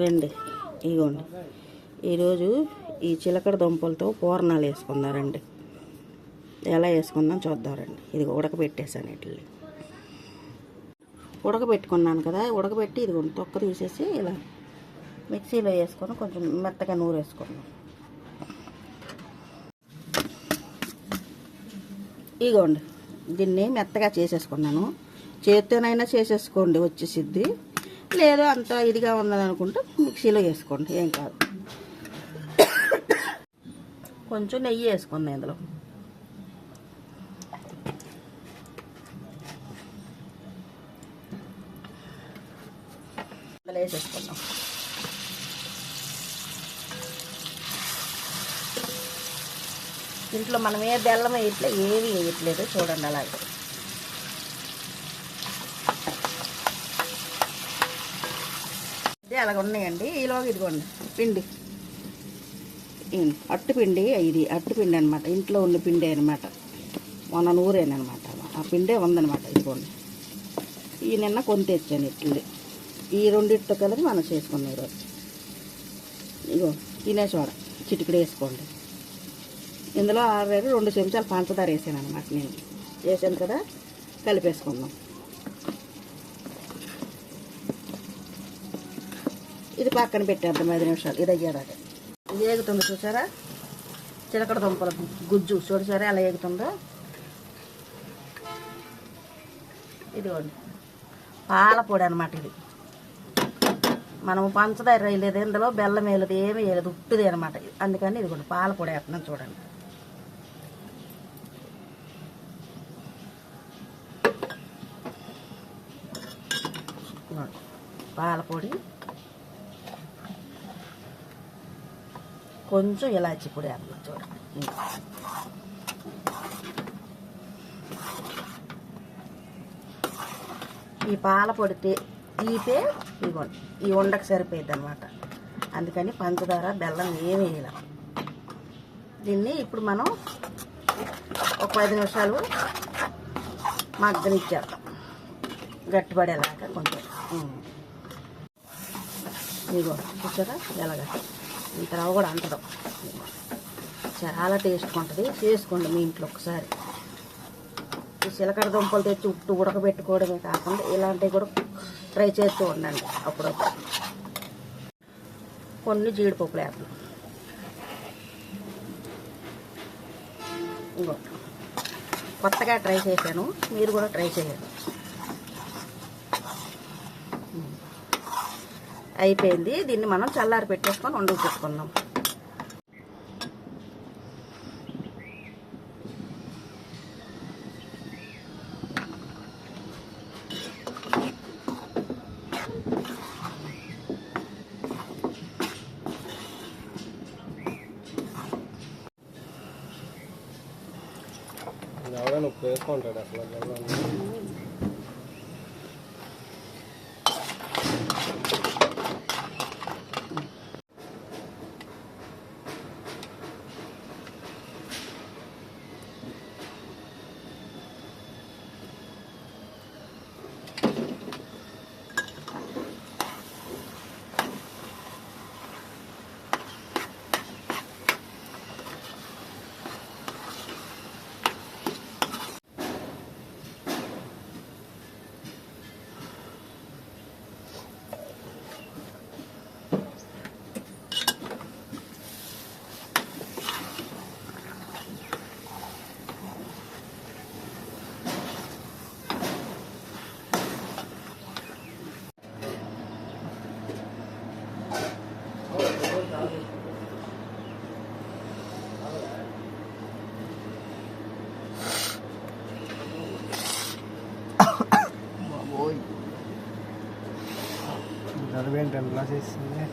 రండి, ఇగోండి ఈరోజు ఈ చిలకడ దుంపలతో పూర్ణాలు వేసుకుందారండి. ఎలా వేసుకుందాం చూద్దాం రండి. ఇది ఉడకబెట్టేసాను, ఇట్లా ఉడకబెట్టుకున్నాను కదా. ఉడకబెట్టి ఇదిగోండి తొక్క తీసేసి ఇలా మిక్సీలో వేసుకొని కొంచెం మెత్తగా నూరు వేసుకున్నాం. ఇగోండి దీన్ని మెత్తగా చేసేసుకున్నాను. చేత్తోనైనా చేసేసుకోండి, వచ్చేసిద్ది. లేదు అంత ఇదిగా ఉన్నదనుకుంటే మిక్సీలో వేసుకోండి, ఏం కాదు. కొంచెం నెయ్యి వేసుకుందాం ఇందులో. ఇందులో వేసేసుకుందాం. ఇంట్లో మనం ఏ బెల్లం వేయట్లేదు, ఏవి వేయట్లేదు, చూడండి అలాగే. అలాగ ఉన్నాయండి. ఈలోగా ఇదిగోండి పిండి, అట్టుపిండి. ఇది అట్టుపిండి అనమాట, ఇంట్లో ఉన్న పిండి అనమాట. మొన్న నూరేనమాట, ఆ పిండే ఉందనమాట. ఇదిగోండి ఈ నిన్న కొని తెచ్చాను ఇడ్లీ. ఈ రెండింటితో కలిపి మనం చేసుకున్నాం ఈరోజు. ఇగో తినే సోడా చిటికడ వేసుకోండి. ఇందులో ఆల్రెడీ 2 చెంచాలు పంచదార వేసాను అనమాట. నేను వేసాను కదా, కలిపేసుకుందాం. ఇది పక్కన పెట్టేద్దాం 5 నిమిషాలు. ఇది అయ్యేదాకా ఇది ఏగుతుంది, చూసారా? చిలకడ దుంపల గుజ్జు చూసారా ఎలా ఏగుతుందో. ఇదిగోండి పాల పొడి అనమాట. ఇది మనము పంచదార వేయలేదు, ఇందులో బెల్లం వేయలేదు, ఏమీ వేయలేదు, ఉట్టుది అనమాట. అందుకని ఇదిగోండి పాల పొడి వేస్తున్నాను చూడండి. పాల పొడి, కొంచెం ఇలాచి పొడి వేస్తున్నాం చూడండి. ఈ పాల పొడి తీపే ఇదిగోండి ఈ ఉండకు సరిపోయింది అనమాట. అందుకని పంచదార బెల్లం ఏమీ వేయాలి. దీన్ని ఇప్పుడు మనం ఒక 10 నిమిషాలు మగ్గనిచ్చేద్దాం, గట్టిపడేలాగా కొంచెం. ఇదిగో చూసారా ఎలాగా, ఇంత రవ్వ కూడా అంటడం. చాలా టేస్ట్గా ఉంటుంది, చేసుకోండి మీ ఇంట్లో ఒకసారి. ఈ చిలకడ దుంపలు తెచ్చి ఉట్టు ఉడకబెట్టుకోవడమే కాకుండా ఇలాంటివి కూడా ట్రై చేస్తూ ఉండండి అప్పుడప్పుడు. కొన్ని జీడిపప్పులు వేద్దాం. ఇంకో కొత్తగా ట్రై చేశాను, మీరు కూడా ట్రై చేయండి. అయిపోయింది. దీన్ని మనం చల్లారి పెట్టేసుకొని వండుకు పెట్టుకుందాం. ఎవరైనా ఉప్పు వేసుకుంటాడు అసలు. ఏంటి ఎలా చేస్తుంది?